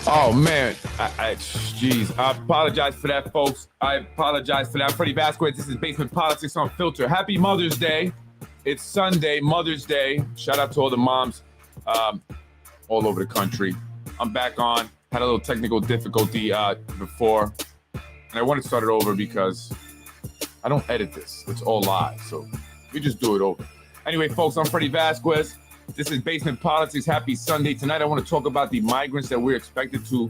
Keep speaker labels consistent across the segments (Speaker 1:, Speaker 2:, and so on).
Speaker 1: Oh man, jeez, I apologize for that, folks. I apologize for that. I'm Freddie Vasquez. This is Basement Politics Unfiltered. Happy Mother's Day. It's Sunday, Mother's Day. Shout out to all the moms all over the country. I'm back on. Had a little technical difficulty before, and I want to start it over because I don't edit this. It's all live, so we just do it over. Anyway, folks, I'm Freddie Vasquez. This is Basement Politics. Happy Sunday. Tonight, I want to talk about the migrants that we're expected to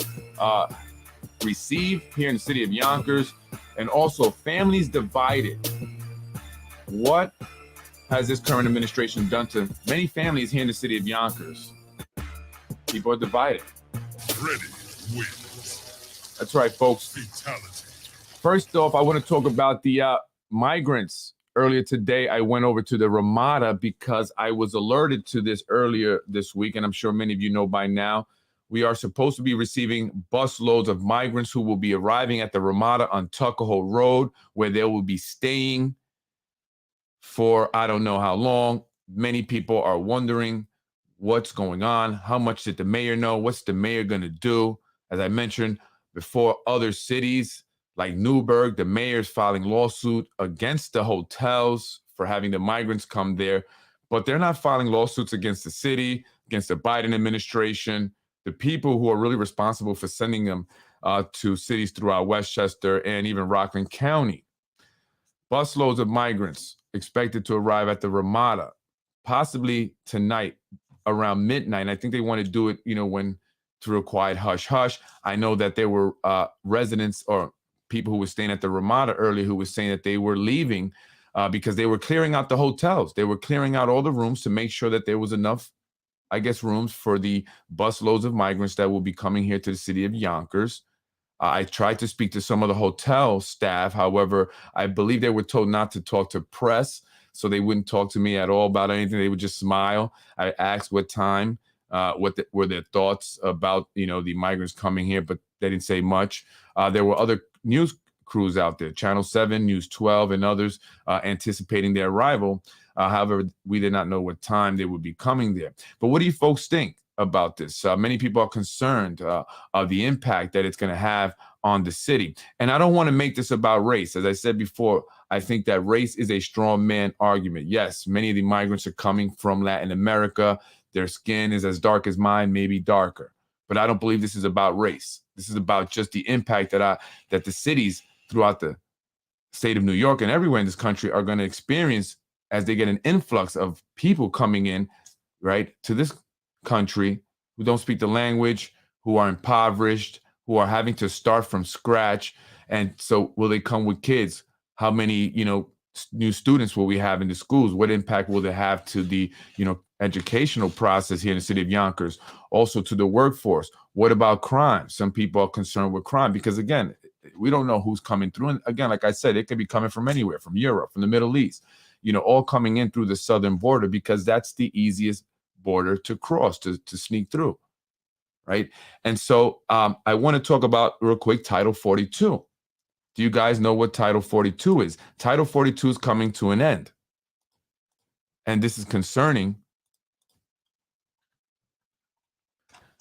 Speaker 1: receive here in the city of Yonkers, and also families divided. What has this current administration done to many families here in the city of Yonkers? People are divided.
Speaker 2: Freddie wins.
Speaker 1: That's right, folks.
Speaker 2: Fatality.
Speaker 1: First off, I want to talk about the migrants. Earlier today, I went over to the Ramada because I was alerted to this earlier this week, and I'm sure many of you know by now. We are supposed to be receiving busloads of migrants who will be arriving at the Ramada on Tuckahoe Road, where they will be staying for I don't know how long. Many people are wondering what's going on. How much did the mayor know? What's the mayor going to do? As I mentioned before, other cities like Newburgh, the mayor's filing lawsuit against the hotels for having the migrants come there, but they're not filing lawsuits against the city, against the Biden administration, the people who are really responsible for sending them to cities throughout Westchester and even Rockland County. Busloads of migrants expected to arrive at the Ramada, possibly tonight around midnight. I think they want to do it, when through a quiet hush hush. I know that there were residents or people who were staying at the Ramada earlier who were saying that they were leaving because they were clearing out the hotels. They were clearing out all the rooms to make sure that there was enough, rooms for the busloads of migrants that will be coming here to the city of Yonkers. I tried to speak to some of the hotel staff. However, I believe they were told not to talk to press, so they wouldn't talk to me at all about anything. They would just smile. I asked what time, were their thoughts about, the migrants coming here, but they didn't say much. There were other news crews out there, Channel 7, News 12, and others anticipating their arrival. However, we did not know what time they would be coming there. But what do you folks think about this? Many people are concerned of the impact that it's going to have on the city. And I don't want to make this about race. As I said before, I think that race is a straw man argument. Yes, many of the migrants are coming from Latin America. Their skin is as dark as mine, maybe darker. But I don't believe this is about race. This is about just the impact that the cities throughout the state of New York and everywhere in this country are going to experience as they get an influx of people coming in, right, to this country who don't speak the language, who are impoverished, who are having to start from scratch. And so will they come with kids? How many, new students will we have in the schools? What impact will they have to the, educational process here in the city of Yonkers? Also to the workforce. What about crime? Some people are concerned with crime because, again, we don't know who's coming through. And again, like I said, it could be coming from anywhere, from Europe, from the Middle East, all coming in through the southern border because that's the easiest border to cross, to sneak through, right? And so I want to talk about real quick Title 42. Do you guys know what Title 42 is? Title 42 is coming to an end. And this is concerning.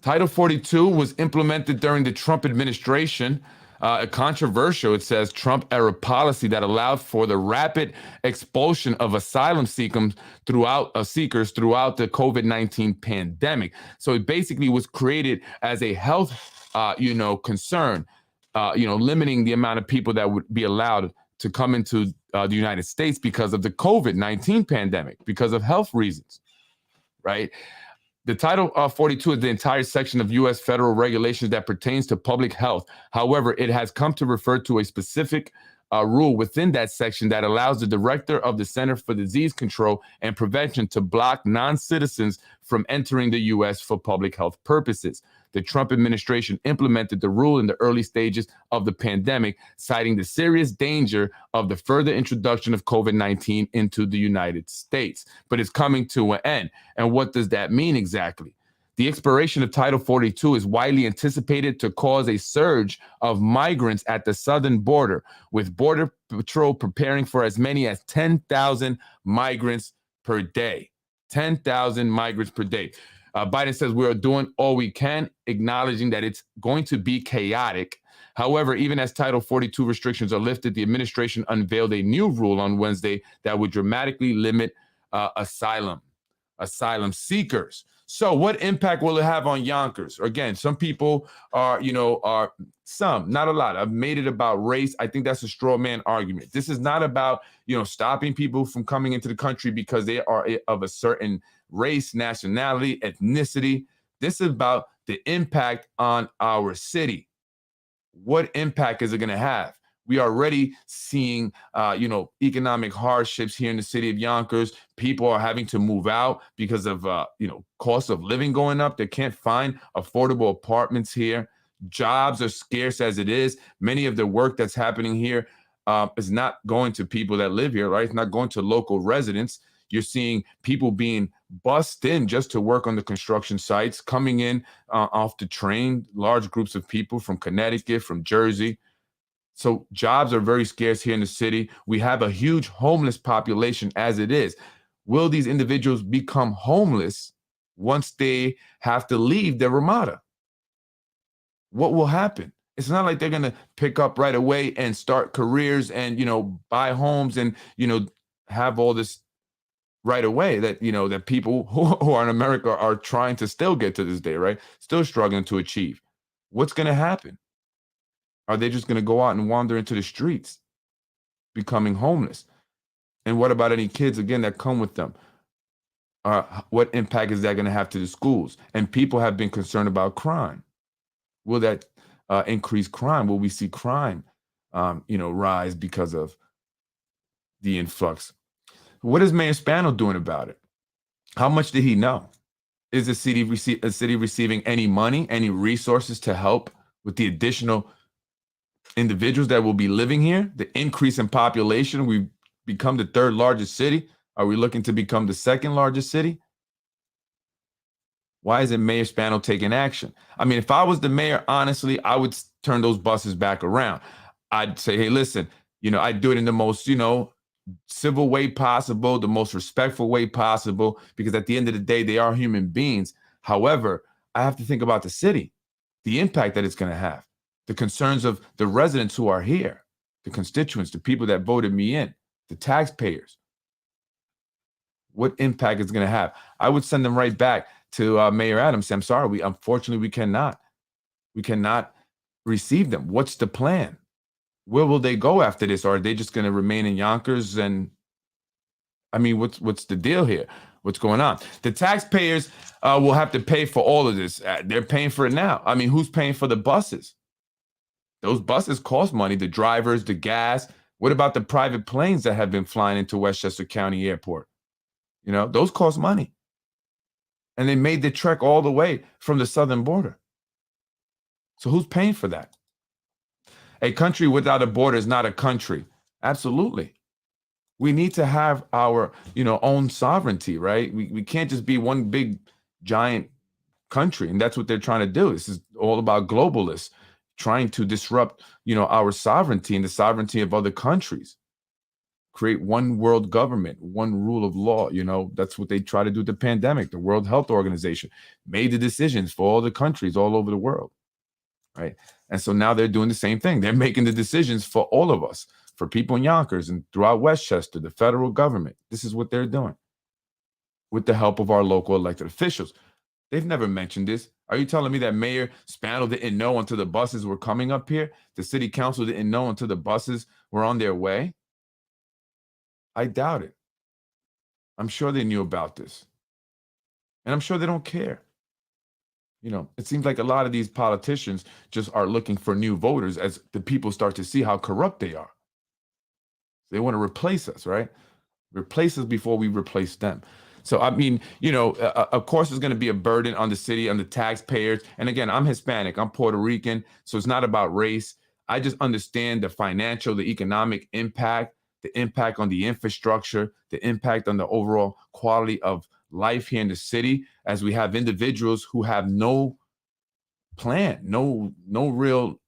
Speaker 1: Title 42 was implemented during the Trump administration, a controversial, it says, Trump-era policy that allowed for the rapid expulsion of asylum seekers throughout the COVID-19 pandemic. So it basically was created as a health, concern, limiting the amount of people that would be allowed to come into the United States because of the COVID-19 pandemic, because of health reasons, right? The Title 42 is the entire section of U.S. federal regulations that pertains to public health. However, it has come to refer to a specific rule within that section that allows the director of the Center for Disease Control and Prevention to block non-citizens from entering the U.S. for public health purposes. The Trump administration implemented the rule in the early stages of the pandemic, citing the serious danger of the further introduction of COVID-19 into the United States. But it's coming to an end. And what does that mean exactly? The expiration of Title 42 is widely anticipated to cause a surge of migrants at the southern border, with Border Patrol preparing for as many as 10,000 migrants per day. 10,000 migrants per day. Biden says we're doing all we can, acknowledging that it's going to be chaotic. However, even as Title 42 restrictions are lifted, the administration unveiled a new rule on Wednesday that would dramatically limit asylum seekers. So what impact will it have on Yonkers? Again, some people are some, not a lot. I've made it about race. I think that's a straw man argument. This is not about, stopping people from coming into the country because they are of a certain race, nationality, ethnicity. This is about the impact on our city. What impact is it going to have? We are already seeing, economic hardships here in the city of Yonkers. People are having to move out because of, cost of living going up. They can't find affordable apartments here. Jobs are scarce as it is. Many of the work that's happening here is not going to people that live here, right? It's not going to local residents. You're seeing people being bussed in just to work on the construction sites, coming in off the train, large groups of people from Connecticut, from Jersey. So jobs are very scarce here in the city. We have a huge homeless population as it is. Will these individuals become homeless once they have to leave their Ramada? What will happen? It's not like they're going to pick up right away and start careers and, buy homes and, have all this right away that, that people who are in America are trying to still get to this day, right? Still struggling to achieve. What's going to happen? Are they just going to go out and wander into the streets, becoming homeless? And what about any kids, again, that come with them? What impact is that going to have to the schools? And people have been concerned about crime. Will that increase crime? Will we see crime, rise because of the influx? What is Mayor Spano doing about it? How much did he know? Is the city receiving any money, any resources to help with the additional individuals that will be living here? The increase in population, we've become the third largest city. Are we looking to become the second largest city? Why isn't Mayor Spano taking action? I mean, if I was the mayor, honestly, I would turn those buses back around. I'd say, hey, listen, I'd do it in the most, civil way possible, the most respectful way possible, because at the end of the day, they are human beings. However, I have to think about the city, the impact that it's going to have, the concerns of the residents who are here, the constituents, the people that voted me in, the taxpayers. What impact it's going to have? I would send them right back to Mayor Adams. Say, I'm sorry, unfortunately we cannot receive them. What's the plan? Where will they go after this? Or are they just going to remain in Yonkers? And I mean, what's the deal here? What's going on? The taxpayers will have to pay for all of this. They're paying for it now. I mean, who's paying for the buses? Those buses cost money, the drivers, the gas. What about the private planes that have been flying into Westchester County Airport? Those cost money. And they made the trek all the way from the southern border. So who's paying for that? A country without a border is not a country. Absolutely. We need to have our, own sovereignty, right? We can't just be one big, giant country. And that's what they're trying to do. This is all about globalists trying to disrupt, our sovereignty and the sovereignty of other countries. Create one world government, one rule of law. That's what they try to do with the pandemic. The World Health Organization made the decisions for all the countries all over the world, right? And so now they're doing the same thing. They're making the decisions for all of us, for people in Yonkers and throughout Westchester, the federal government. This is what they're doing with the help of our local elected officials. They've never mentioned this. Are you telling me that Mayor Spano didn't know until the buses were coming up here? The city council didn't know until the buses were on their way? I doubt it. I'm sure they knew about this. And I'm sure they don't care. It seems like a lot of these politicians just are looking for new voters as the people start to see how corrupt they are. They want to replace us, right? Replace us before we replace them. So, I mean, of course, there's going to be a burden on the city, on the taxpayers. And again, I'm Hispanic, I'm Puerto Rican, so it's not about race. I just understand the financial, the economic impact, the impact on the infrastructure, the impact on the overall quality of life here in the city, as we have individuals who have no plan, no real,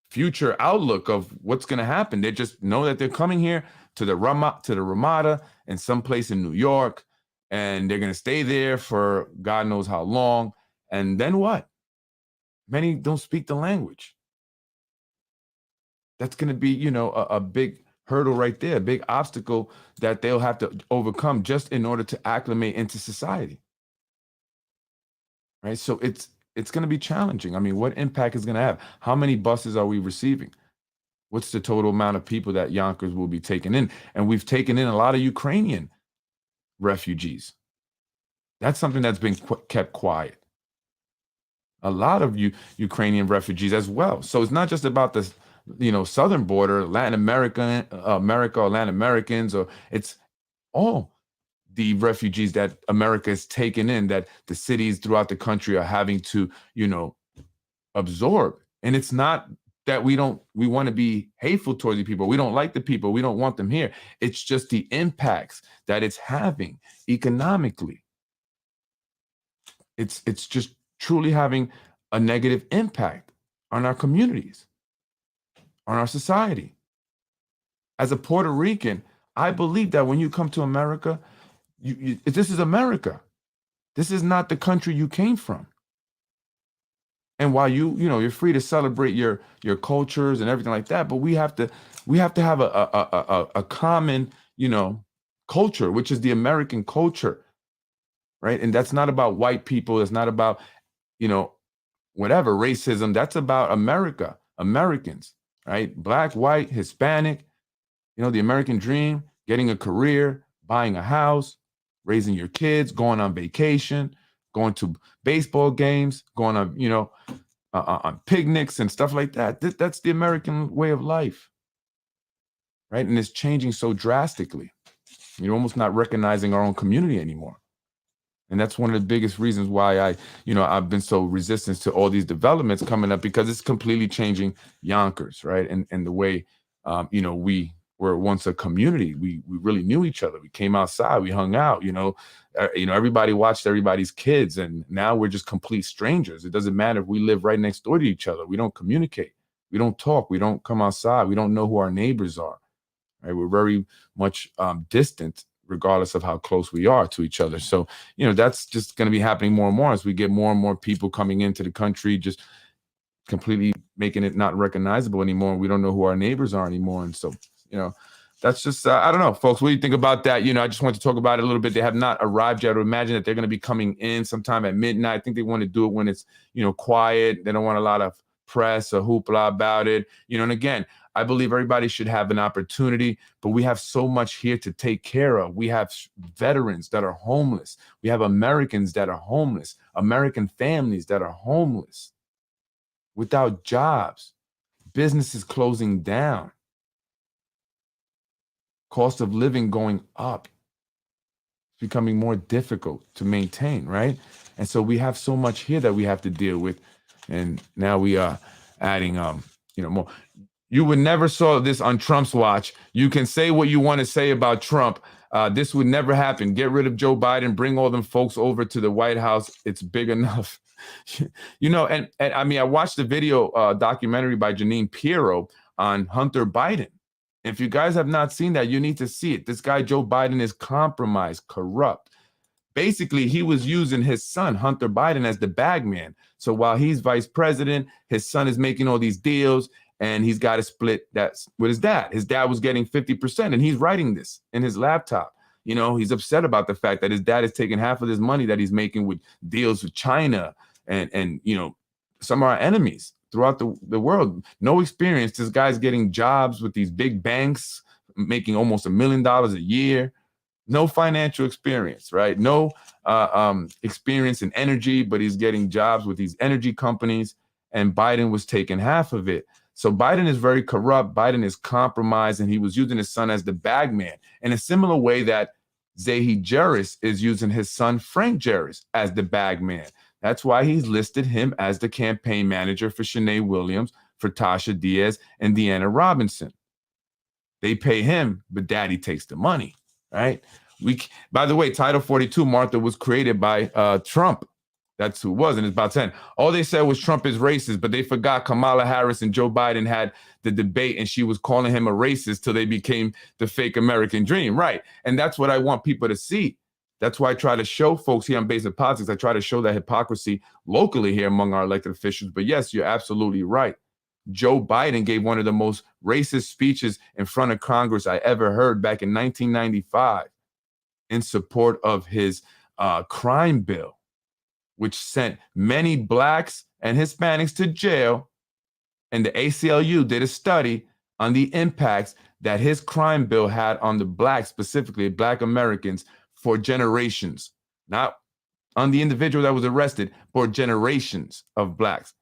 Speaker 1: future outlook of what's going to happen. They just know that they're coming here to the Ramada in some place in New York, and they're going to stay there for God knows how long. And then what? Many don't speak the language. That's going to be, you know, a big hurdle right there, a big obstacle that they'll have to overcome just in order to acclimate into society. Right? So it's going to be challenging. I mean, what impact is going to have? How many buses are we receiving? What's the total amount of people that Yonkers will be taking in? And we've taken in a lot of Ukrainian refugees. That's something that's been kept quiet. A lot of Ukrainian refugees as well. So it's not just about the, you know, southern border, Latin America, or Latin Americans, or it's all the refugees that America has taken in, that the cities throughout the country are having to, you know, absorb. And it's not that we want to be hateful towards the people. We don't like the people. We don't want them here. It's just the impacts that it's having economically. It's just truly having a negative impact on our communities, on our society. As a Puerto Rican, I believe that when you come to America, this is America. This is not the country you came from. And while you're free to celebrate your cultures and everything like that, but we have to have a common, you know, culture, which is the American culture, right? And that's not about white people. It's not about, you know, whatever racism. That's about America, Americans, right? Black, white, Hispanic, you know, the American dream, getting a career, buying a house, raising your kids, going on vacation, going to baseball games, going on, you know, on picnics and stuff like that. That's the American way of life, right? And it's changing so drastically. You're almost not recognizing our own community anymore. And that's one of the biggest reasons why I've been so resistant to all these developments coming up, because it's completely changing Yonkers, right? And the way, we were once a community. We really knew each other. We came outside, we hung out, everybody watched everybody's kids, and now we're just complete strangers. It doesn't matter if we live right next door to each other. We don't communicate. We don't talk. We don't come outside. We don't know who our neighbors are, right? We're very much distant, regardless of how close we are to each other. So, that's just going to be happening more and more as we get more and more people coming into the country, just completely making it not recognizable anymore. We don't know who our neighbors are anymore. And so, that's just, I don't know, folks, what do you think about that? I just want to talk about it a little bit. They have not arrived yet. I would imagine that they're going to be coming in sometime at midnight. I think they want to do it when it's, quiet. They don't want a lot of press or hoopla about it, and again, I believe everybody should have an opportunity, but we have so much here to take care of. We have veterans that are homeless. We have Americans that are homeless, American families that are homeless, without jobs, businesses closing down, cost of living going up. It's becoming more difficult to maintain, right? And so we have so much here that we have to deal with. And now we are adding, more. You would never saw this on Trump's watch. You can say what you want to say about Trump. This would never happen. Get rid of Joe Biden. Bring all them folks over to the White House. It's big enough. And I mean, I watched the video documentary by Janine Pirro on Hunter Biden. If you guys have not seen that, you need to see it. This guy, Joe Biden, is compromised, corrupt. Basically, he was using his son, Hunter Biden, as the bag man. So while he's vice president, his son is making all these deals, and he's got to split that with his dad. His dad was getting 50%, and he's writing this in his laptop. He's upset about the fact that his dad is taking half of this money that he's making with deals with China and some of our enemies throughout the world. No experience. This guy's getting jobs with these big banks, making almost $1 million a year. No financial experience, right? No experience in energy, but he's getting jobs with these energy companies, and Biden was taking half of it. So Biden is very corrupt. Biden is compromised, and he was using his son as the bag man in a similar way that Zahi Jeris is using his son, Frank Jeris, as the bag man. That's why he's listed him as the campaign manager for Shanae Williams, for Tasha Diaz, and Deanna Robinson. They pay him, but daddy takes the money, right? By the way, Title 42, Martha, was created by Trump. That's who it was, and it's about 10. All they said was Trump is racist, but they forgot Kamala Harris and Joe Biden had the debate, and she was calling him a racist till they became the fake American dream, right? And that's what I want people to see. That's why I try to show folks here on Basic Politics, I try to show that hypocrisy locally here among our elected officials. But yes, you're absolutely right. Joe Biden gave one of the most racist speeches in front of Congress I ever heard back in 1995 in support of his crime bill, which sent many blacks and Hispanics to jail. And the ACLU did a study on the impacts that his crime bill had on the blacks, specifically Black Americans, for generations, not on the individual that was arrested, for generations of blacks.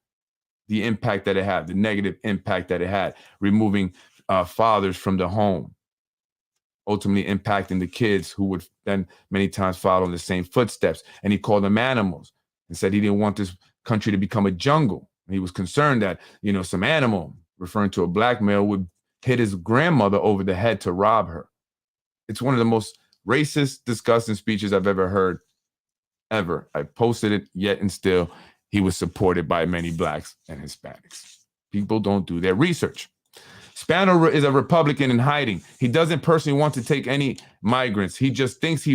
Speaker 1: The impact that it had, the negative impact that it had, removing fathers from the home, ultimately impacting the kids who would then many times follow in the same footsteps. And he called them animals and said he didn't want this country to become a jungle. He was concerned that, some animal, referring to a black male, would hit his grandmother over the head to rob her. It's one of the most racist, disgusting speeches I've ever heard, ever. I posted it, yet and still, he was supported by many blacks and Hispanics. People don't do their research. Spano is a Republican in hiding. He doesn't personally want to take any migrants. He just thinks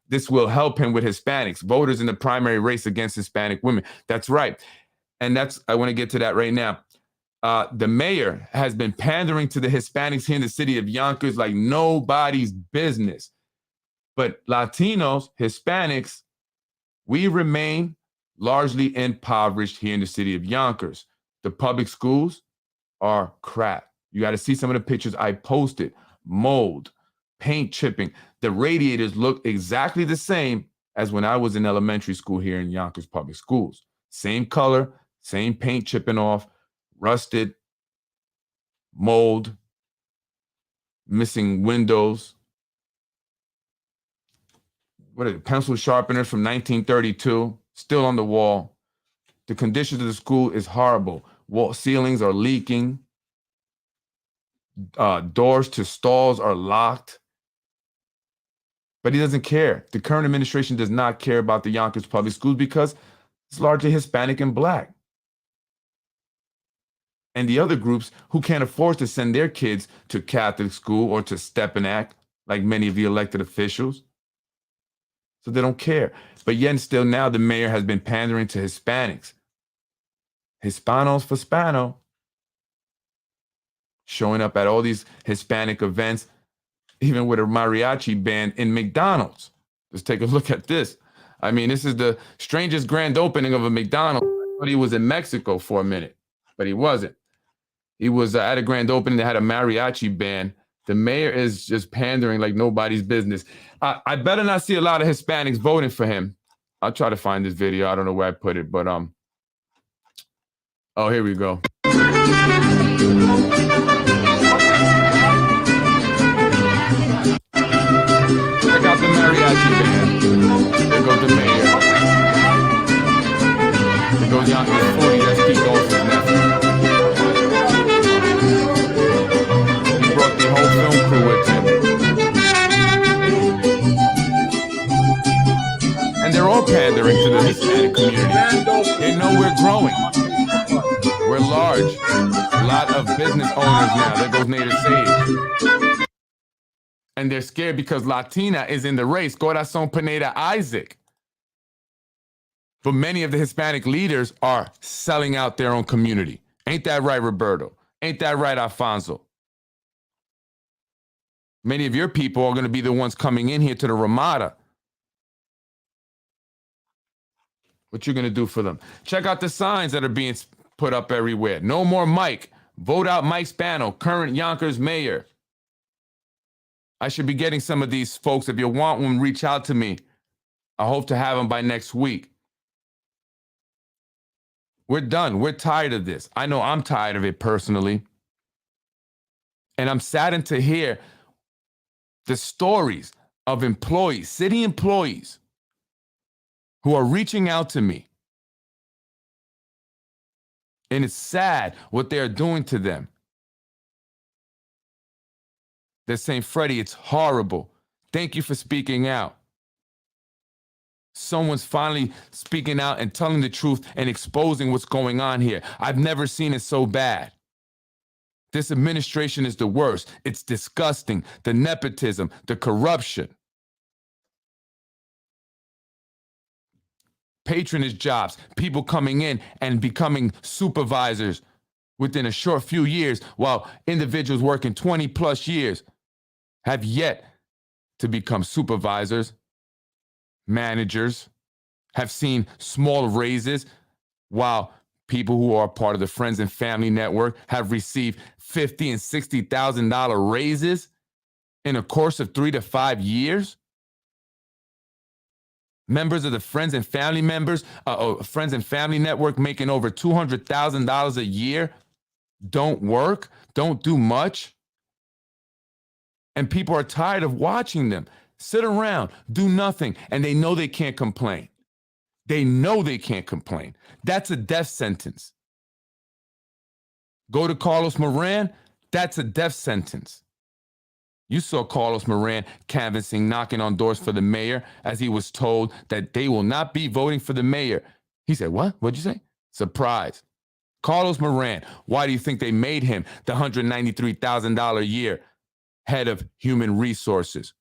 Speaker 1: this will help him with Hispanics, voters in the primary race against Hispanic women. That's right. And I want to get to that right now. The mayor has been pandering to the Hispanics here in the city of Yonkers like nobody's business. But Latinos, Hispanics, we remain largely impoverished here in the city of Yonkers. The public schools are crap. You got to see some of the pictures I posted. Mold, paint chipping. The radiators look exactly the same as when I was in elementary school here in Yonkers Public Schools. Same color, same paint chipping off, rusted, mold, missing windows. What are they? Pencil sharpeners from 1932, still on the wall. The conditions of the school is horrible. Wall ceilings are leaking. Doors to stalls are locked. But he doesn't care. The current administration does not care about the Yonkers Public Schools because it's largely Hispanic and black. And the other groups who can't afford to send their kids to Catholic school or to Step and Act, like many of the elected officials. So they don't care. But yet and still now the mayor has been pandering to Hispanics. Hispanos for Spano. Showing up at all these Hispanic events, even with a mariachi band in McDonald's. Let's take a look at this. I mean, this is the strangest grand opening of a McDonald's. I thought he was in Mexico for a minute, but he wasn't. He was at a grand opening that had a mariachi band. The mayor is just pandering like nobody's business. I better not see a lot of Hispanics voting for him. I'll try to find this video. I don't know where I put it, but oh, here we go. Check out the mariachi band. There goes the mayor. There goes Yonkers Foodie. That's Pete Dawson's nephew. He brought the whole film crew with him. And they're all pandering to the Hispanic community. They know we're growing. We're large. A lot of business owners now. There goes Native Sage. And they're scared because Latina is in the race. Corazon Pineda Isaac. But many of the Hispanic leaders are selling out their own community. Ain't that right, Roberto? Ain't that right, Alfonso? Many of your people are going to be the ones coming in here to the Ramada. What you going to do for them? Check out the signs that are being put up everywhere. No more Mike. Vote out Mike Spano, current Yonkers mayor. I should be getting some of these folks. If you want one, reach out to me. I hope to have them by next week. We're done. We're tired of this. I know I'm tired of it personally. And I'm saddened to hear the stories of employees, city employees, who are reaching out to me. And it's sad what they're doing to them. They're saying, Freddie, it's horrible. Thank you for speaking out. Someone's finally speaking out and telling the truth and exposing what's going on here. I've never seen it so bad. This administration is the worst. It's disgusting. The nepotism, the corruption. patronage jobs, people coming in and becoming supervisors within a short few years, while individuals working 20 plus years have yet to become supervisors, managers, have seen small raises, while people who are part of the friends and family network have received $50,000 and $60,000 raises in a course of 3 to 5 years. Members of the friends and family friends and family network making over $200,000 a year don't work, don't do much. And people are tired of watching them sit around, do nothing, and they know they can't complain. They know they can't complain. That's a death sentence. Go to Carlos Moran, that's a death sentence. You saw Carlos Moran canvassing, knocking on doors for the mayor as he was told that they will not be voting for the mayor. He said, what? What'd you say? Surprise. Carlos Moran, why do you think they made him the $193,000 a year head of human resources?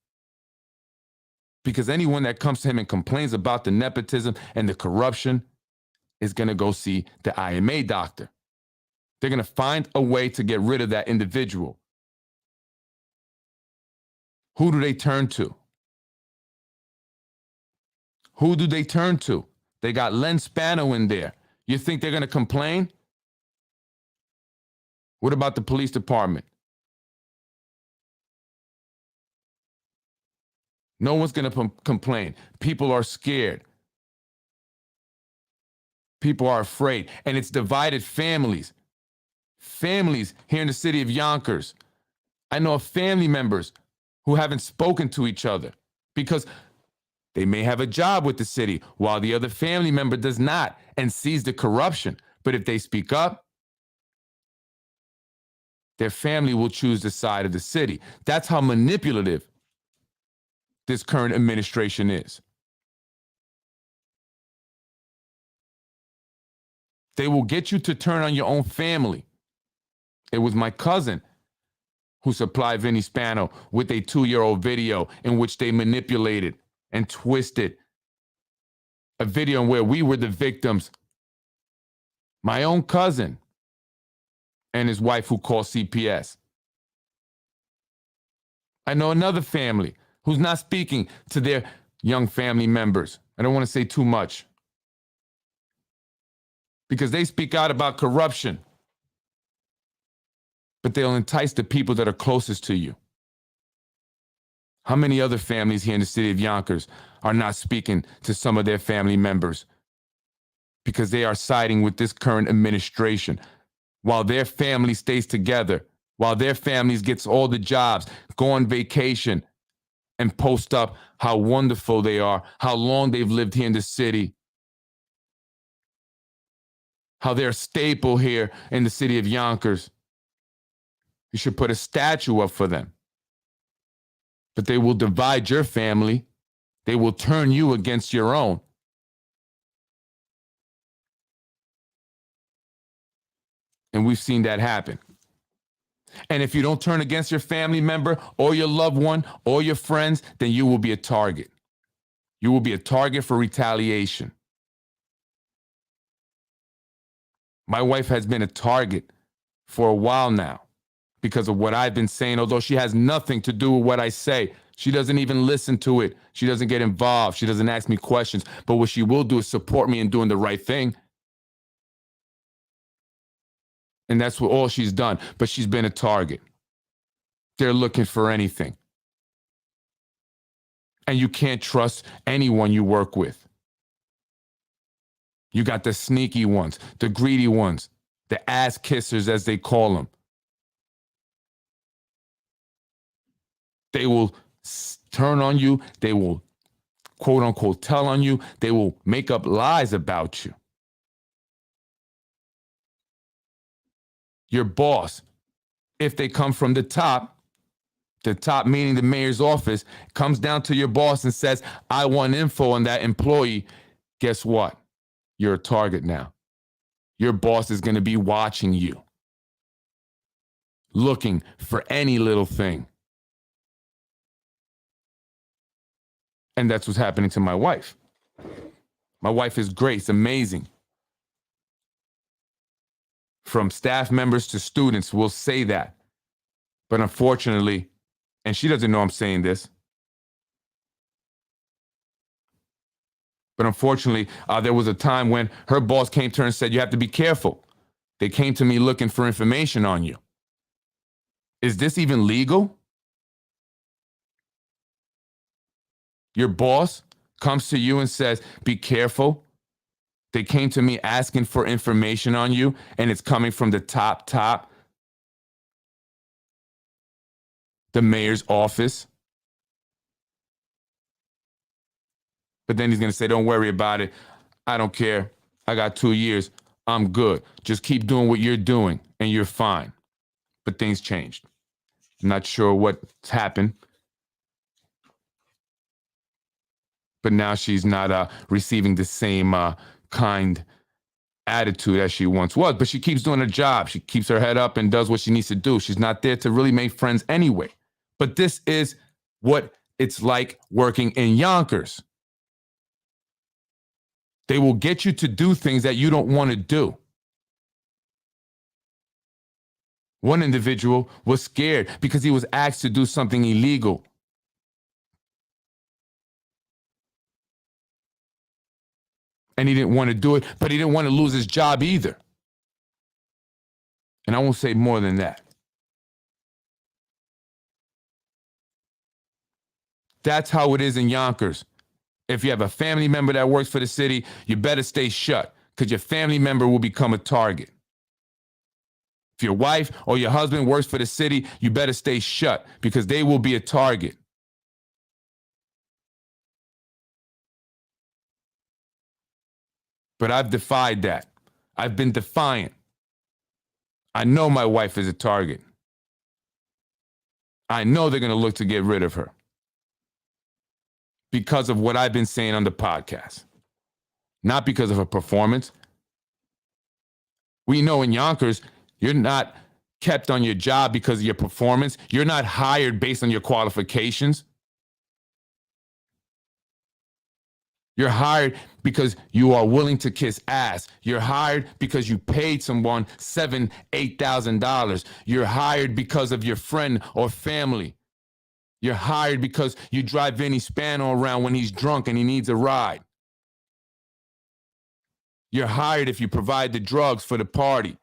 Speaker 1: Because anyone that comes to him and complains about the nepotism and the corruption is going to go see the IMA doctor. They're going to find a way to get rid of that individual. Who do they turn to? Who do they turn to? They got Len Spano in there. You think they're going to complain? What about the police department? No one's going to complain. People are scared. People are afraid. And it's divided families. Families here in the city of Yonkers. I know of family members who haven't spoken to each other because they may have a job with the city while the other family member does not and sees the corruption. But if they speak up, their family will choose the side of the city. That's how manipulative this current administration is. They will get you to turn on your own family. It was my cousin who supplied Vinny Spano with a 2-year-old video in which they manipulated and twisted a video where we were the victims. My own cousin and his wife who called CPS. I know another family who's not speaking to their young family members. I don't want to say too much because they speak out about corruption, but they'll entice the people that are closest to you. How many other families here in the city of Yonkers are not speaking to some of their family members because they are siding with this current administration while their family stays together, while their families gets all the jobs, go on vacation, and post up how wonderful they are, how long they've lived here in the city, how they're a staple here in the city of Yonkers. You should put a statue up for them. But they will divide your family. They will turn you against your own. And we've seen that happen. And if you don't turn against your family member or your loved one or your friends, then you will be a target. You will be a target for retaliation. My wife has been a target for a while now because of what I've been saying, although she has nothing to do with what I say. She doesn't even listen to it. She doesn't get involved. She doesn't ask me questions. But what she will do is support me in doing the right thing. And that's what all she's done. But she's been a target. They're looking for anything. And you can't trust anyone you work with. You got the sneaky ones, the greedy ones, the ass kissers, as they call them. They will turn on you. They will, quote unquote, tell on you. They will make up lies about you. Your boss, if they come from the top meaning the mayor's office, comes down to your boss and says, I want info on that employee. Guess what? You're a target now. Your boss is going to be watching you, looking for any little thing. And that's what's happening to my wife. My wife is great. It's amazing. From staff members to students will say that. But unfortunately, and she doesn't know I'm saying this, but unfortunately, there was a time when her boss came to her and said, you have to be careful. They came to me looking for information on you. Is this even legal? Your boss comes to you and says, be careful. They came to me asking for information on you, and it's coming from the top, the mayor's office. But then he's going to say, don't worry about it. I don't care. I got 2 years. I'm good. Just keep doing what you're doing, and you're fine. But things changed. I'm not sure what's happened. But now she's not receiving the same kind attitude as she once was. But she keeps doing her job. She keeps her head up and does what she needs to do. She's not there to really make friends anyway. But this is what it's like working in Yonkers. They will get you to do things that you don't want to do. One individual was scared because he was asked to do something illegal. And he didn't want to do it, but he didn't want to lose his job either. And I won't say more than that. That's how it is in Yonkers. If you have a family member that works for the city, you better stay shut, because your family member will become a target. If your wife or your husband works for the city, you better stay shut, because they will be a target. But I've defied that. I've been defiant. I know my wife is a target. I know they're going to look to get rid of her because of what I've been saying on the podcast, not because of her performance. We know in Yonkers, you're not kept on your job because of your performance. You're not hired based on your qualifications. You're hired because you are willing to kiss ass. You're hired because you paid someone $7,000, $8,000. You're hired because of your friend or family. You're hired because you drive Vinny Spano around when he's drunk and he needs a ride. You're hired if you provide the drugs for the party.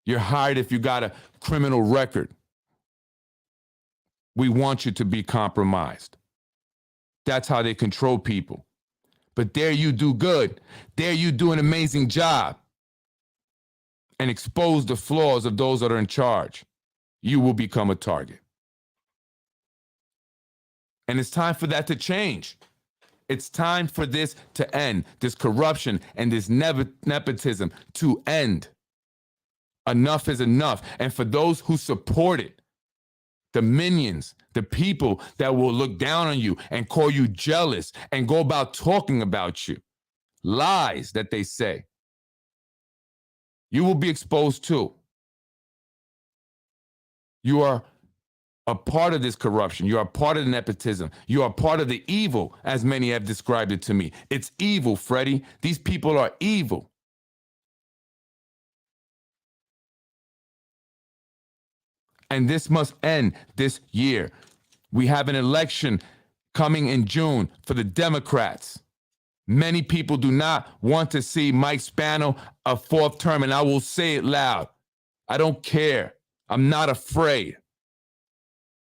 Speaker 1: You're hired if you got a criminal record. We want you to be compromised. That's how they control people. But there you do good. There you do an amazing job and expose the flaws of those that are in charge. You will become a target. And it's time for that to change. It's time for this to end, this corruption and this nepotism to end. Enough is enough. And for those who support it, the minions, the people that will look down on you and call you jealous and go about talking about you, lies that they say, you will be exposed to. You are a part of this corruption. You are a part of the nepotism. You are part of the evil, as many have described it to me. It's evil, Freddie. These people are evil. And this must end this year. We have an election coming in June for the Democrats. Many people do not want to see Mike Spano a fourth term, and I will say it loud. I don't care. I'm not afraid.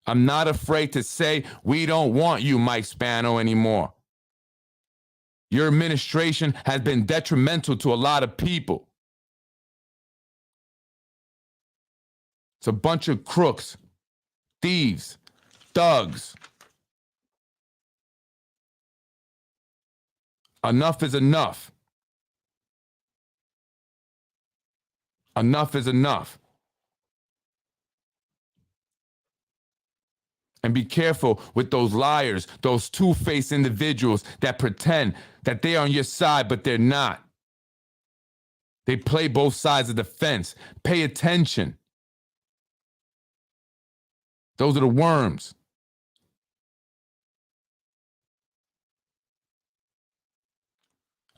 Speaker 1: I'm not afraid to say we don't want you, Mike Spano, anymore. Your administration has been detrimental to a lot of people. It's a bunch of crooks, thieves, thugs. Enough is enough. Enough is enough. And be careful with those liars, those two-faced individuals that pretend that they are on your side, but they're not. They play both sides of the fence. Pay attention. Those are the worms.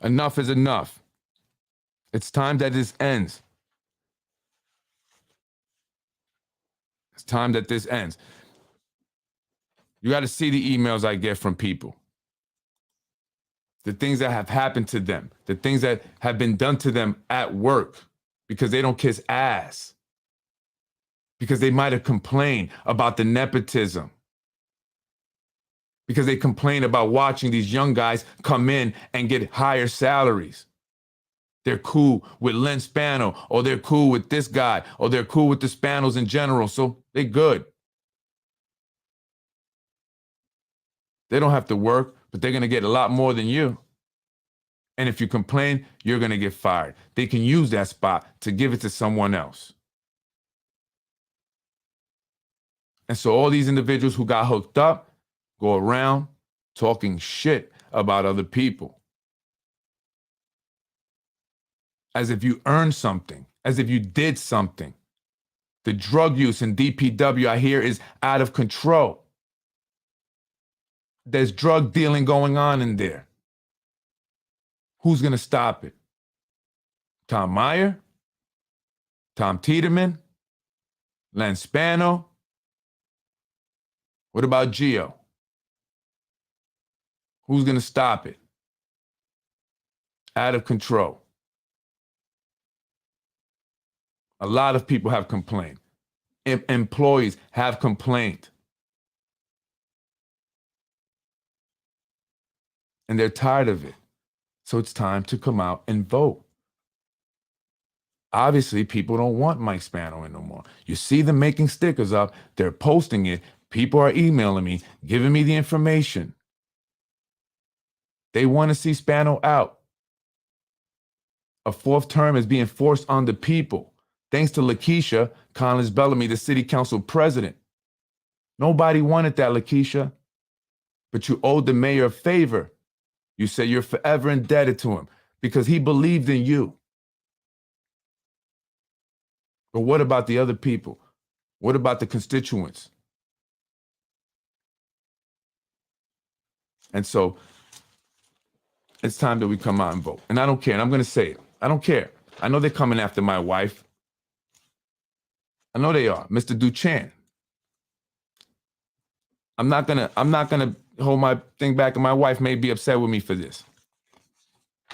Speaker 1: Enough is enough. It's time that this ends. It's time that this ends. You got to see the emails I get from people. The things that have happened to them, the things that have been done to them at work because they don't kiss ass. Because they might have complained about the nepotism. Because they complain about watching these young guys come in and get higher salaries. They're cool with Len Spano, or they're cool with this guy, or they're cool with the Spanos in general, so they're good. They don't have to work, but they're going to get a lot more than you. And if you complain, you're going to get fired. They can use that spot to give it to someone else. And so all these individuals who got hooked up go around talking shit about other people. As if you earned something, as if you did something. The drug use in DPW, I hear, is out of control. There's drug dealing going on in there. Who's going to stop it? Tom Meyer? Tom Tiedemann? Len Spano? What about Gio? Who's going to stop it? Out of control. A lot of people have complained. Employees have complained. And they're tired of it. So it's time to come out and vote. Obviously, people don't want Mike Spano in no more. You see them making stickers up. They're posting it. People are emailing me, giving me the information. They want to see Spano out. A fourth term is being forced on the people. Thanks to Lakeisha Collins Bellamy, the city council president. Nobody wanted that, Lakeisha. But you owed the mayor a favor. You said you're forever indebted to him because he believed in you. But what about the other people? What about the constituents? And so it's time that we come out and vote. And I don't care. And I'm going to say it. I don't care. I know they're coming after my wife. I know they are. Mr. Duchan. I'm not gonna hold my thing back, and my wife may be upset with me for this.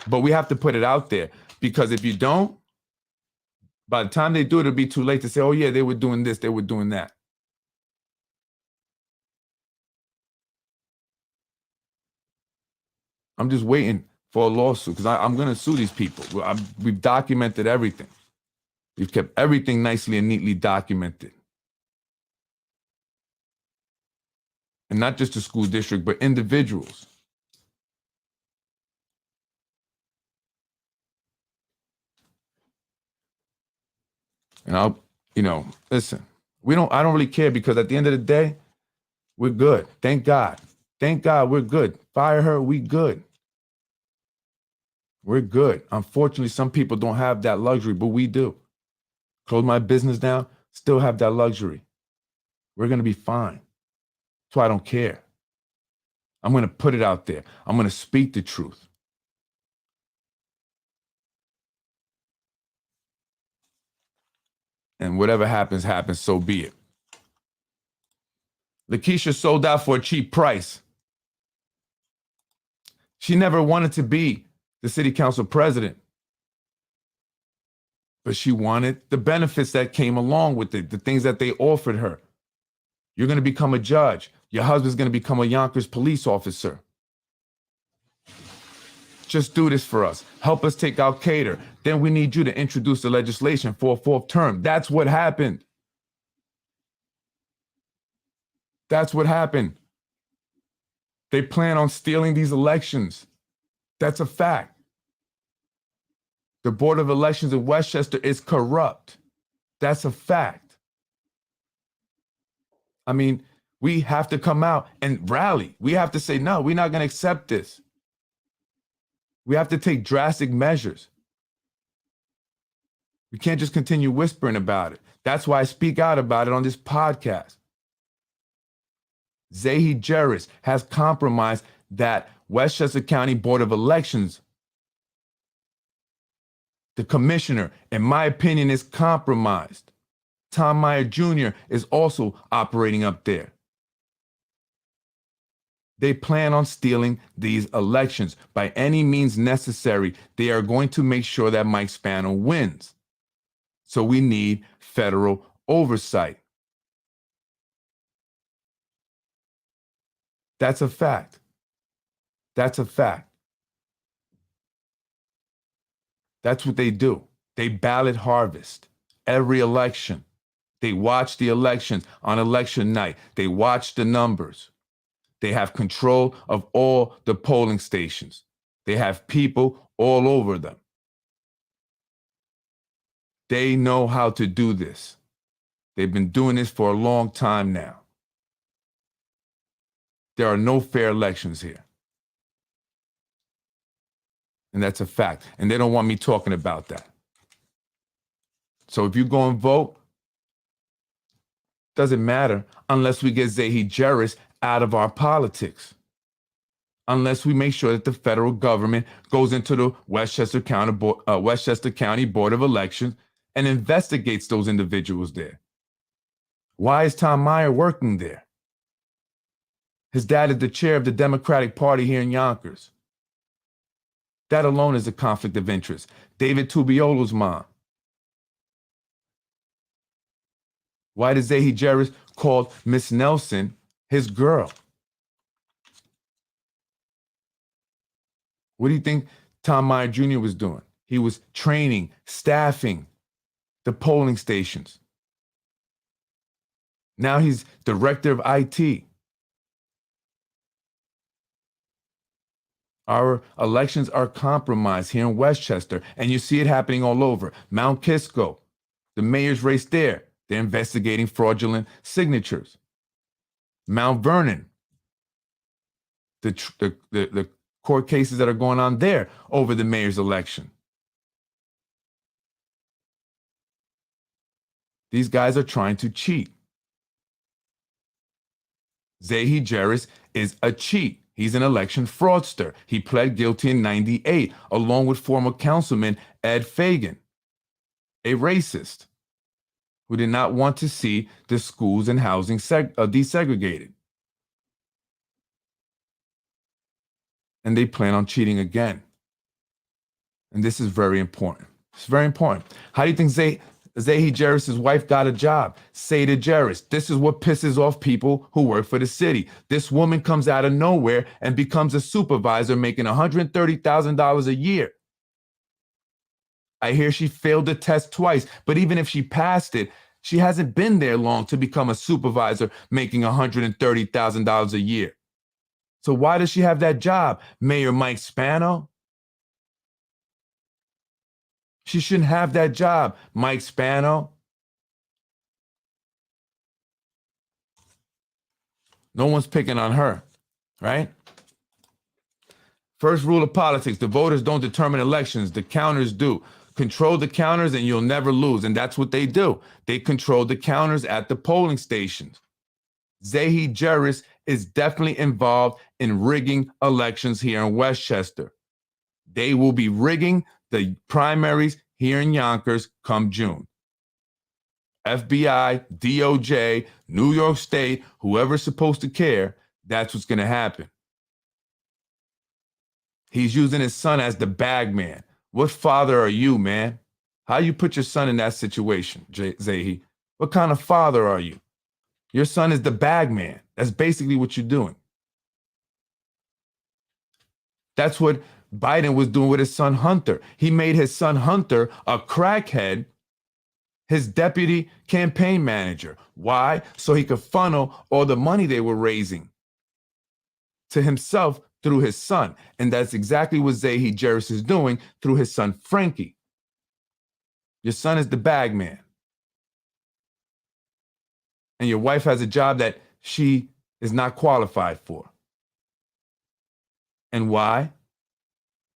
Speaker 1: But we have to put it out there, because if you don't, by the time they do it, it'll be too late to say, oh yeah, they were doing this, they were doing that. I'm just waiting for a lawsuit, because I'm going to sue these people. We've documented everything. We've kept everything nicely and neatly documented. And not just the school district, but individuals. And listen, I don't really care, because at the end of the day, we're good. Thank God. Thank God we're good. Fire her, we good. We're good. Unfortunately, some people don't have that luxury, but we do. Close my business down, still have that luxury. We're going to be fine. That's why I don't care. I'm going to put it out there. I'm going to speak the truth. And whatever happens, happens, so be it. Lakeisha sold out for a cheap price. She never wanted to be the city council president. But she wanted the benefits that came along with it, the things that they offered her. You're going to become a judge. Your husband's going to become a Yonkers police officer. Just do this for us. Help us take out Cater. Then we need you to introduce the legislation for a fourth term. That's what happened. That's what happened. They plan on stealing these elections. That's a fact. The Board of Elections in Westchester is corrupt. That's a fact. I mean, we have to come out and rally. We have to say, no, we're not going to accept this. We have to take drastic measures. We can't just continue whispering about it. That's why I speak out about it on this podcast. Zahi Jerris has compromised that Westchester County Board of Elections The commissioner, in my opinion, is compromised. Tom Meyer Jr. is also operating up there. They plan on stealing these elections. By any means necessary, they are going to make sure that Mike Spano wins. So we need federal oversight. That's a fact. That's a fact. That's what they do. They ballot harvest every election. They watch the elections on election night. They watch the numbers. They have control of all the polling stations. They have people all over them. They know how to do this. They've been doing this for a long time now. There are no fair elections here. And that's a fact. And they don't want me talking about that. So if you go and vote, doesn't matter unless we get Zahi Jeris out of our politics. Unless we make sure that the federal government goes into the Westchester County Board of Elections and investigates those individuals there. Why is Tom Meyer working there? His dad is the chair of the Democratic Party here in Yonkers. That alone is a conflict of interest. David Tubiolo's mom. Why does Zahi Jeris call Miss Nelson his girl? What do you think Tom Meyer Jr. was doing? He was training, staffing the polling stations. Now he's director of IT. Our elections are compromised here in Westchester, and you see it happening all over. Mount Kisco, the mayor's race there, they're investigating fraudulent signatures. Mount Vernon, the court cases that are going on there over the mayor's election. These guys are trying to cheat. Zahi Jeris is a cheat. He's an election fraudster. He pled guilty in '98, along with former councilman Ed Fagan, a racist who did not want to see the schools and housing desegregated. And they plan on cheating again. And this is very important. It's very important. How do you think Zahi Jeris' wife got a job? Seda Jeris. This is what pisses off people who work for the city. This woman comes out of nowhere and becomes a supervisor making $130,000 a year. I hear she failed the test twice, but even if she passed it, she hasn't been there long to become a supervisor making $130,000 a year. So why does she have that job? Mayor Mike Spano? She shouldn't have that job, Mike Spano. No one's picking on her, right? First rule of politics, the voters don't determine elections, the counters do. Control the counters and you'll never lose. And that's what they do. They control the counters at the polling stations. Zahi Jeris is definitely involved in rigging elections here in Westchester. They will be rigging the primaries here in Yonkers come June. FBI, DOJ, New York State, whoever's supposed to care, that's what's going to happen. He's using his son as the bag man. What father are you, man? How you put your son in that situation, Zahi? What kind of father are you? Your son is the bag man. That's basically what you're doing. That's what Biden was doing with his son Hunter. He made his son Hunter a crackhead, his deputy campaign manager. Why? So he could funnel all the money they were raising to himself through his son. And that's exactly what Zahi Jeris is doing through his son Frankie. Your son is the bag man. And your wife has a job that she is not qualified for. And why?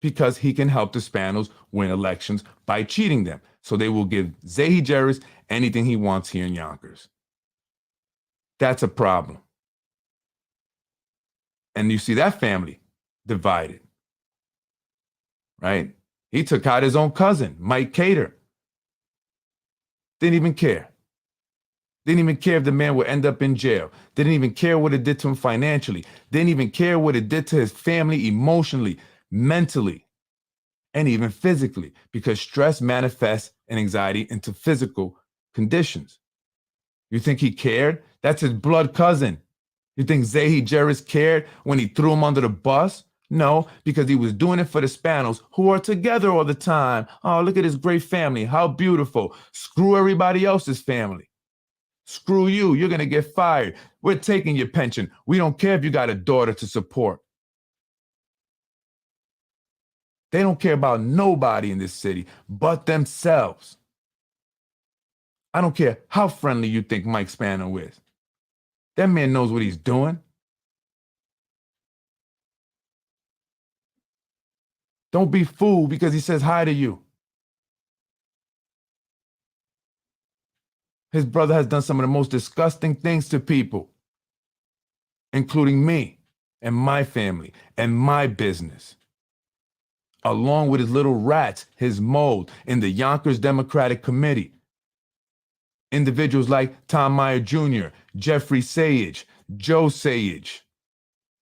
Speaker 1: Because he can help the Spanos win elections by cheating them. So they will give Zahi Jeris anything he wants here in Yonkers. That's a problem. And you see that family divided, right? He took out his own cousin, Mike Cater. Didn't even care. Didn't even care if the man would end up in jail. Didn't even care what it did to him financially. Didn't even care what it did to his family emotionally, mentally, and even physically, because stress manifests and anxiety into physical conditions. You think he cared? That's his blood cousin. You think Zahi Jerris cared when he threw him under the bus? No, because he was doing it for the Spanos, who are together all the time. Oh, look at his great family. How beautiful. Screw everybody else's family. Screw you. You're going to get fired. We're taking your pension. We don't care if you got a daughter to support. They don't care about nobody in this city but themselves. I don't care how friendly you think Mike Spano is. That man knows what he's doing. Don't be fooled because he says hi to you. His brother has done some of the most disgusting things to people, including me and my family and my business, along with his little rats, his mold in the Yonkers Democratic Committee. Individuals like Tom Meyer Jr., Jeffrey Sayage, Joe Sayage,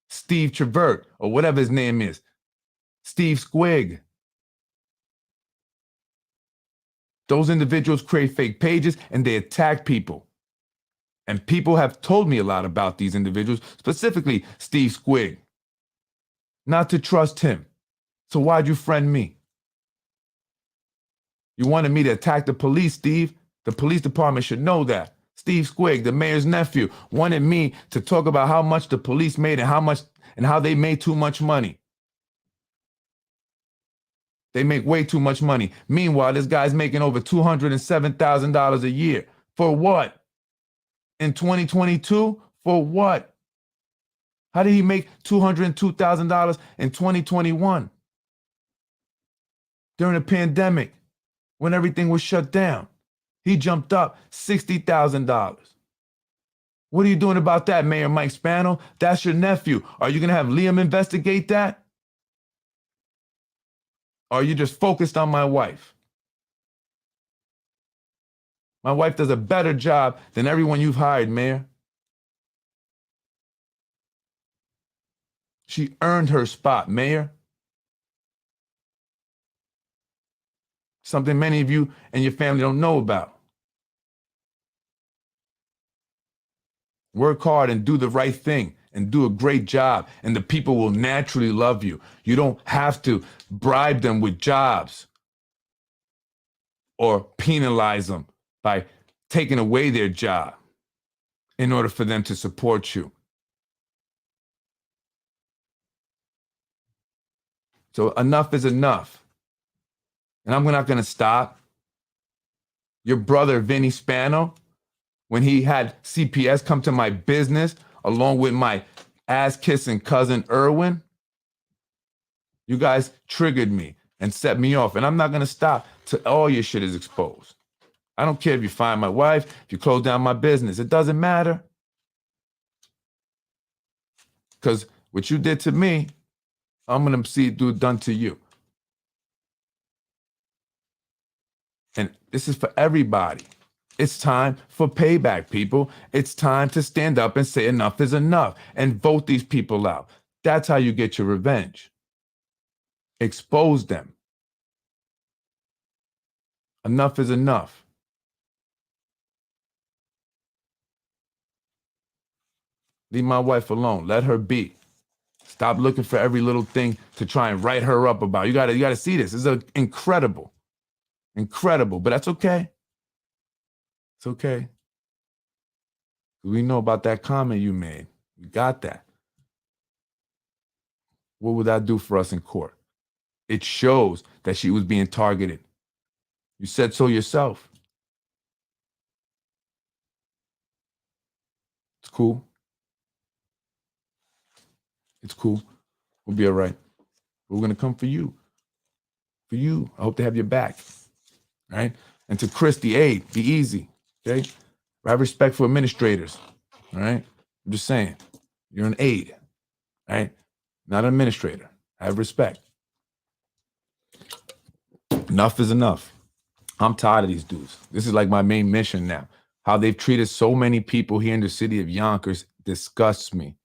Speaker 1: Steve Trevert, or whatever his name is, Steve Squig. Those individuals create fake pages and they attack people. And people have told me a lot about these individuals, specifically Steve Squig. Not to trust him. So why'd you friend me? You wanted me to attack the police, Steve. The police department should know that. Steve Squig, the mayor's nephew, wanted me to talk about how much the police made and how they made too much money. They make way too much money. Meanwhile, this guy's making over $207,000 a year. For what? In 2022? For what? How did he make $202,000 in 2021? During the pandemic, when everything was shut down, he jumped up $60,000. What are you doing about that, Mayor Mike Spano? That's your nephew. Are you going to have Liam investigate that? Or are you just focused on my wife? My wife does a better job than everyone you've hired, Mayor. She earned her spot, Mayor. Something many of you and your family don't know about. Work hard and do the right thing and do a great job, and the people will naturally love you. You don't have to bribe them with jobs or penalize them by taking away their job in order for them to support you. So enough is enough. And I'm not going to stop. Your brother, Vinny Spano, when he had CPS come to my business along with my ass-kissing cousin, Erwin, you guys triggered me and set me off. And I'm not going to stop till all your shit is exposed. I don't care if you find my wife, if you close down my business. It doesn't matter. Because what you did to me, I'm going to see it do done to you. And this is for everybody. It's time for payback, people. It's time to stand up and say enough is enough and vote these people out. That's how you get your revenge. Expose them. Enough is enough. Leave my wife alone. Let her be. Stop looking for every little thing to try and write her up about. You gotta see this. This is incredible. Incredible. But that's okay. It's okay. We know about that comment you made. We got that. What would that do for us in court? It shows that she was being targeted. You said so yourself. It's cool. It's cool. We'll be all right. We're going to come for you. For you. I hope to have your back. All right? And to Chris, the aide, be easy. Okay? I have respect for administrators. All right? I'm just saying. You're an aide. All right? Not an administrator. I have respect. Enough is enough. I'm tired of these dudes. This is like my main mission now. How they've treated so many people here in the city of Yonkers disgusts me,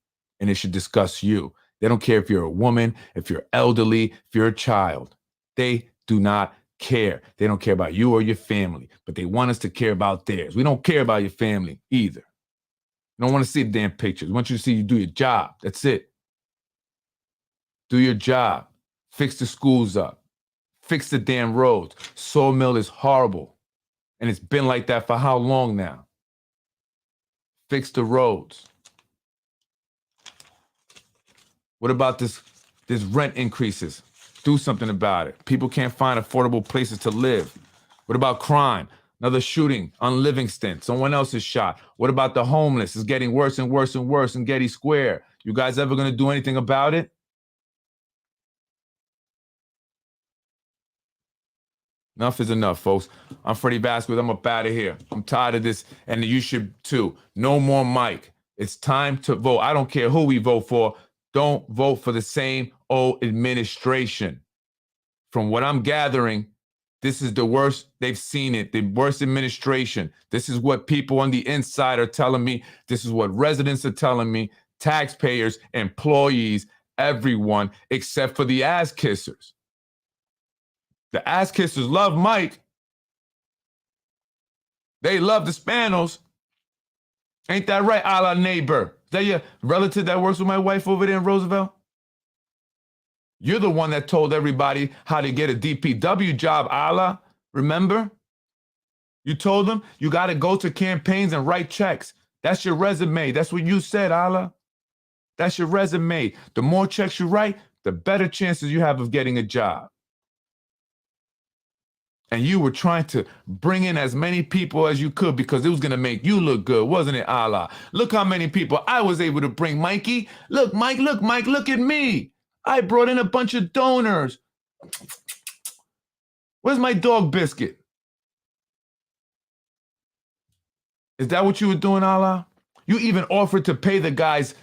Speaker 1: and it should disgust you. They don't care if you're a woman, if you're elderly, if you're a child. They do not care. They don't care about you or your family, but they want us to care about theirs. We don't care about your family either. We don't want to see the damn pictures. We want you to see you do your job. That's it. Do your job. Fix the schools up. Fix the damn roads. Sawmill is horrible. And it's been like that for how long now? Fix the roads. What about this rent increases? Do something about it. People can't find affordable places to live. What about crime? Another shooting on Livingston. Someone else is shot. What about the homeless? It's getting worse and worse and worse in Getty Square. You guys ever going to do anything about it? Enough is enough, folks. I'm Freddie Vasquez. I'm up out of here. I'm tired of this, and you should too. No more Mike. It's time to vote. I don't care who we vote for. Don't vote for the same old administration. From what I'm gathering, this is the worst they've seen it, the worst administration. This is what people on the inside are telling me. This is what residents are telling me, taxpayers, employees, everyone, except for the ass kissers. The ass kissers love Mike. They love the Spanos. Ain't that right, a la neighbor? Is that your relative that works with my wife over there in Roosevelt? You're the one that told everybody how to get a DPW job, a la. Remember? You told them you got to go to campaigns and write checks. That's your resume. That's what you said, a la. That's your resume. The more checks you write, the better chances you have of getting a job. And you were trying to bring in as many people as you could because it was going to make you look good, wasn't it, Allah? Look how many people I was able to bring, Mikey. Look, Mike, look at me. I brought in a bunch of donors. Where's my dog Biscuit? Is that what you were doing, Allah? You even offered to pay the guy's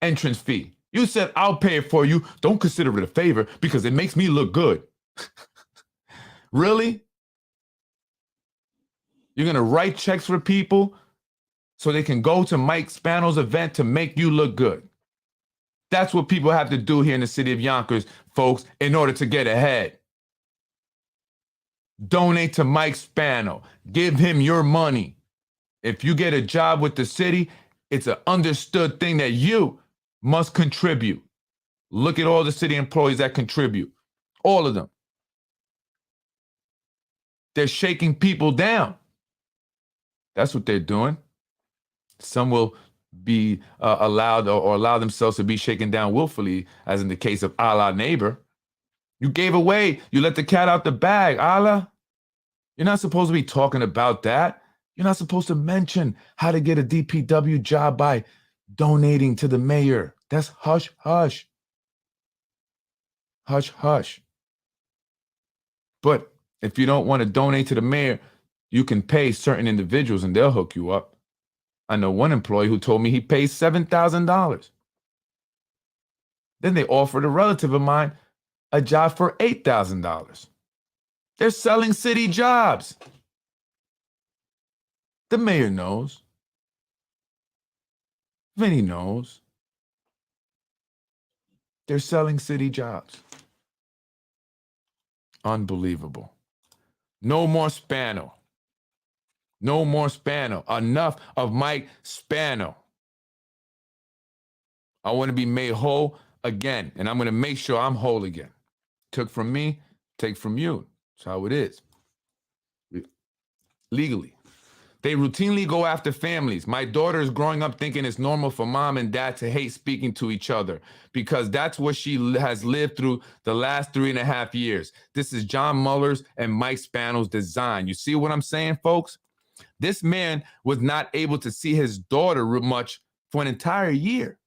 Speaker 1: entrance fee. You said, I'll pay it for you. Don't consider it a favor because it makes me look good. Really? You're going to write checks for people so they can go to Mike Spano's event to make you look good. That's what people have to do here in the city of Yonkers, folks, in order to get ahead. Donate to Mike Spano. Give him your money. If you get a job with the city, it's an understood thing that you must contribute. Look at all the city employees that contribute. All of them. They're shaking people down. That's what they're doing. Some will be allowed or allow themselves to be shaken down willfully, as in the case of Allah neighbor. You gave away, you let the cat out the bag, Allah. You're not supposed to be talking about that. You're not supposed to mention how to get a DPW job by donating to the mayor. That's hush, hush. Hush, hush. But if you don't want to donate to the mayor, you can pay certain individuals and they'll hook you up. I know one employee who told me he pays $7,000. Then they offered a relative of mine a job for $8,000. They're selling city jobs. The mayor knows. Vinny knows. They're selling city jobs. Unbelievable. No more Spano. No more Spano. Enough of Mike Spano. I want to be made whole again, and I'm going to make sure I'm whole again. Took from me, take from you. That's how it is. Legally. They routinely go after families. My daughter is growing up thinking it's normal for mom and dad to hate speaking to each other because that's what she has lived through the last 3.5 years. This is John Muller's and Mike Spano's design. You see what I'm saying, folks? This man was not able to see his daughter much for an entire year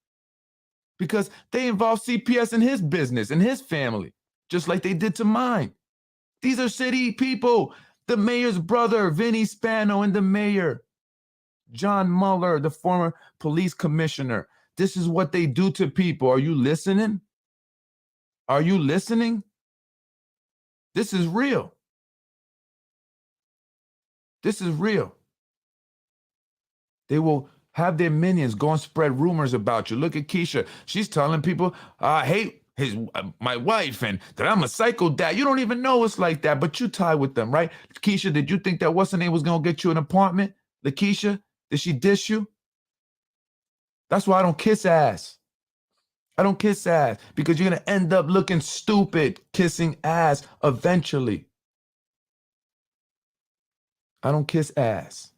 Speaker 1: because they involve CPS in his business and his family, just like they did to mine. These are city people. The mayor's brother, Vinny Spano, and the mayor, John Muller, the former police commissioner. This is what they do to people. Are you listening? Are you listening? This is real. This is real. They will have their minions go and spread rumors about you. Look at Keisha. She's telling people, I hate my wife and that I'm a psycho dad. You don't even know it's like that, but you tie with them, right? Keisha, did you think that what's her name was going to get you an apartment? Lakeisha, did she dish you? That's why I don't kiss ass. I don't kiss ass because you're going to end up looking stupid kissing ass eventually. I don't kiss ass.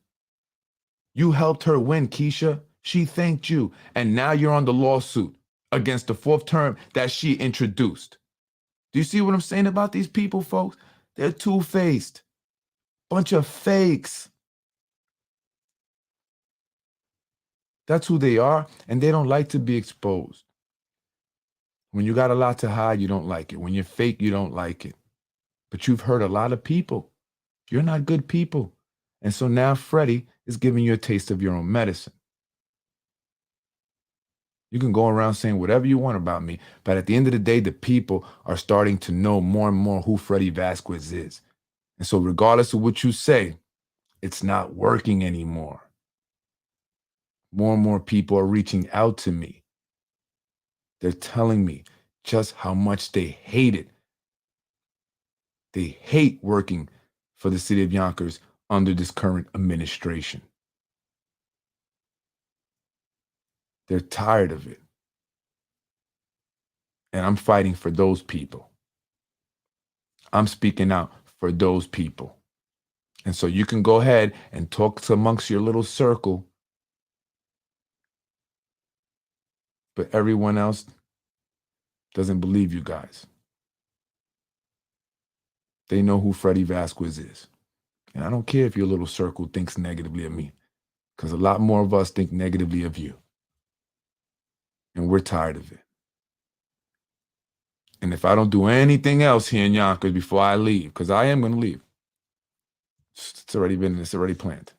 Speaker 1: You helped her win, Keisha. She thanked you. And now you're on the lawsuit against the fourth term that she introduced. Do you see what I'm saying about these people, folks? They're two-faced. Bunch of fakes. That's who they are, and they don't like to be exposed. When you got a lot to hide, you don't like it. When you're fake, you don't like it. But you've hurt a lot of people. You're not good people. And so now Freddie is giving you a taste of your own medicine. You can go around saying whatever you want about me, but at the end of the day, the people are starting to know more and more who Freddie Vasquez is. And so regardless of what you say, it's not working anymore. More and more people are reaching out to me. They're telling me just how much they hate it. They hate working for the city of Yonkers under this current administration. They're tired of it. And I'm fighting for those people. I'm speaking out for those people. And so you can go ahead and talk amongst your little circle, but everyone else doesn't believe you guys. They know who Freddie Vasquez is. And I don't care if your little circle thinks negatively of me, because a lot more of us think negatively of you. And we're tired of it. And if I don't do anything else here in Yonkers before I leave, because I am going to leave, it's already planned.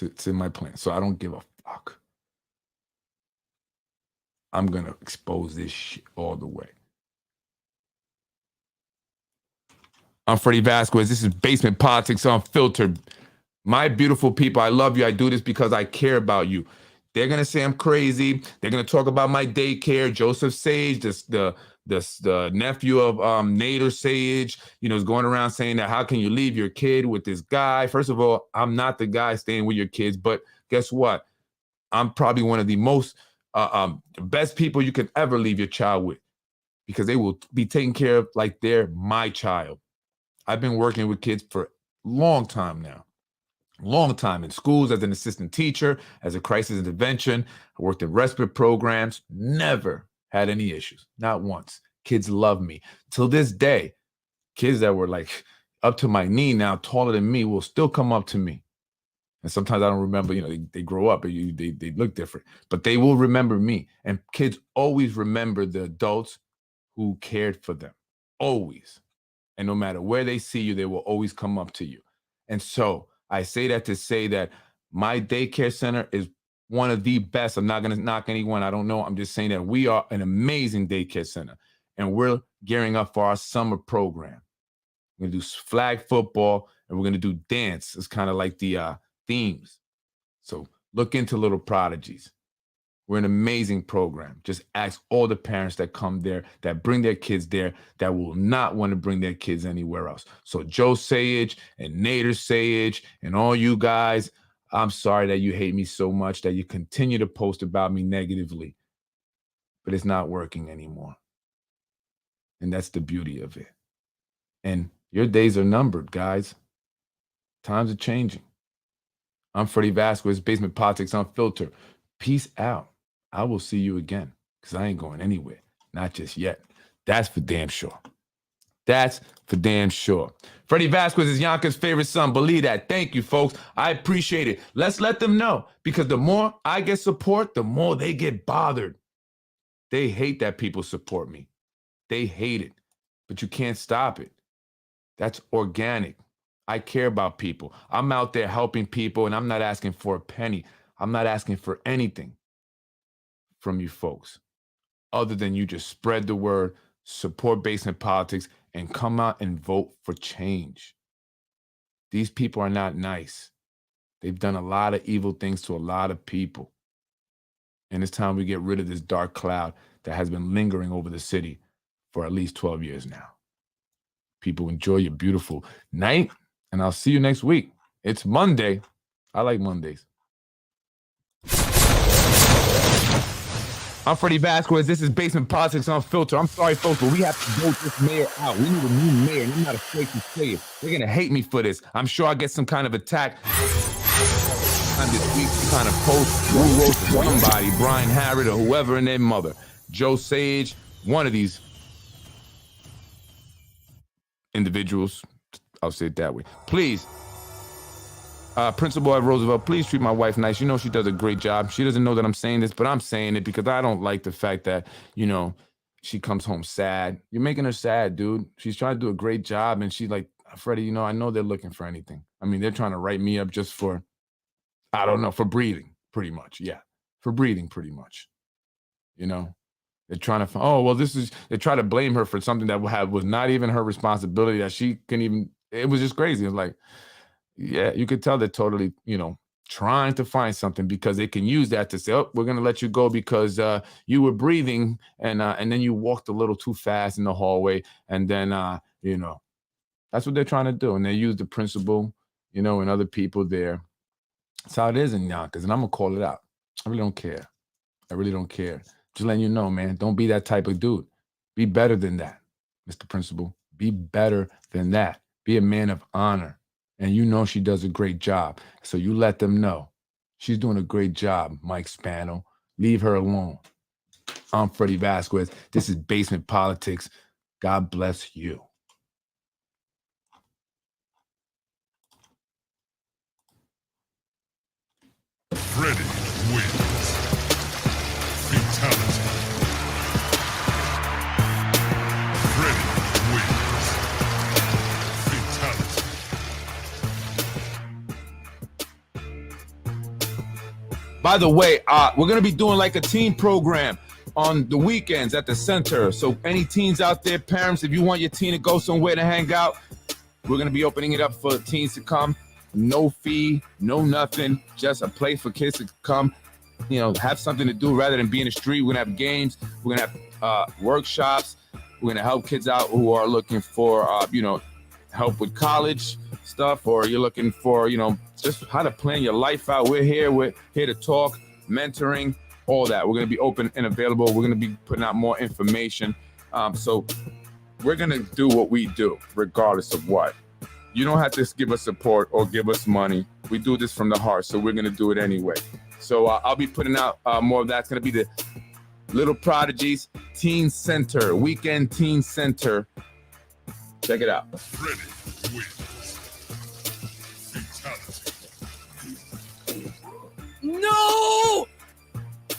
Speaker 1: It's in my plan. So I don't give a fuck. I'm going to expose this shit all the way. I'm Freddie Vasquez. This is Basement Politics Unfiltered. My beautiful people, I love you. I do this because I care about you. They're going to say I'm crazy. They're going to talk about my daycare. Joseph Sage, the nephew of Nader Sage, is going around saying that how can you leave your kid with this guy? First of all, I'm not the guy staying with your kids, but guess what? I'm probably one of the most best people you could ever leave your child with, because they will be taken care of like they're my child. I've been working with kids for a long time now. Long time in schools as an assistant teacher, as a crisis intervention. I worked in respite programs, never had any issues, not once. Kids love me. Till this day, kids that were like up to my knee now, taller than me, will still come up to me. And sometimes I don't remember, they grow up, they look different, but they will remember me. And kids always remember the adults who cared for them, always. And no matter where they see you, they will always come up to you. And so I say that to say that my daycare center is one of the best. I'm not going to knock anyone. I don't know. I'm just saying that we are an amazing daycare center. And we're gearing up for our summer program. We're going to do flag football and we're going to do dance. It's kind of like the themes. So look into Little Prodigies. We're an amazing program. Just ask all the parents that come there, that bring their kids there, that will not want to bring their kids anywhere else. So Joe Sage and Nader Sage and all you guys, I'm sorry that you hate me so much, that you continue to post about me negatively. But it's not working anymore. And that's the beauty of it. And your days are numbered, guys. Times are changing. I'm Freddie Vasquez, Basement Politics Unfiltered. Peace out. I will see you again, because I ain't going anywhere. Not just yet. That's for damn sure. That's for damn sure. Freddie Vasquez is Yonkers' favorite son. Believe that. Thank you, folks. I appreciate it. Let's let them know, because the more I get support, the more they get bothered. They hate that people support me. They hate it, but you can't stop it. That's organic. I care about people. I'm out there helping people, and I'm not asking for a penny. I'm not asking for anything from you folks, other than you just spread the word, support Basement Politics, and come out and vote for change. These people are not nice. They've done a lot of evil things to a lot of people. And it's time we get rid of this dark cloud that has been lingering over the city for at least 12 years now. People, enjoy your beautiful night, and I'll see you next week. It's Monday. I like Mondays. I'm Freddie Vasquez. This is Basement Politics Unfiltered. I'm sorry, folks, but we have to vote this mayor out. We need a new mayor, and I'm not afraid to say it. They're going to hate me for this. I'm sure I'll get some kind of attack on this week, some kind of post. Who wrote somebody, Brian Harrod or whoever and their mother. Joe Sage, one of these individuals. I'll say it that way. Please, Principal at Roosevelt, please treat my wife nice. You know she does a great job. She doesn't know that I'm saying this, but I'm saying it because I don't like the fact that, you know, she comes home sad. You're making her sad, dude. She's trying to do a great job, and she's like, Freddie, you know, I know they're looking for anything. I mean, they're trying to write me up just for, I don't know, for breathing, pretty much. Yeah, for breathing, pretty much. You know, they're trying to, oh, well, they try to blame her for something that was not even her responsibility, that she couldn't even, it was just crazy. It's like, yeah, you could tell they're totally, you know, trying to find something because they can use that to say, oh, we're going to let you go because you were breathing and then you walked a little too fast in the hallway. And then, you know, that's what they're trying to do. And they use the principal, you know, and other people there. That's how it is in Yonkers. And I'm going to call it out. I really don't care. I really don't care. Just letting you know, man, don't be that type of dude. Be better than that, Mr. Principal. Be better than that. Be a man of honor. And you know she does a great job. So you let them know. She's doing a great job, Mike Spano. Leave her alone. I'm Freddie Vasquez. This is Basement Politics. God bless you.
Speaker 2: Freddie wins. Fatality. Freddie wins. Fatality.
Speaker 1: By the way, we're going to be doing like a teen program on the weekends at the center. So any teens out there, parents, if you want your teen to go somewhere to hang out, we're going to be opening it up for teens to come. No fee, no nothing, just a place for kids to come, you know, have something to do rather than be in the street. We're going to have games. We're going to have workshops. We're going to help kids out who are looking for, you know, help with college stuff, or you're looking for, you know, just how to plan your life out. We're here to talk, mentoring, all that. We're going to be open and available. We're going to be putting out more information. So we're going to do what we do, regardless of what. You don't have to give us support or give us money. We do this from the heart, so we're going to do it anyway. So I'll be putting out more of that. It's going to be the Little Prodigies Teen Center, Weekend Teen Center. Check it out.
Speaker 2: Freddie wins.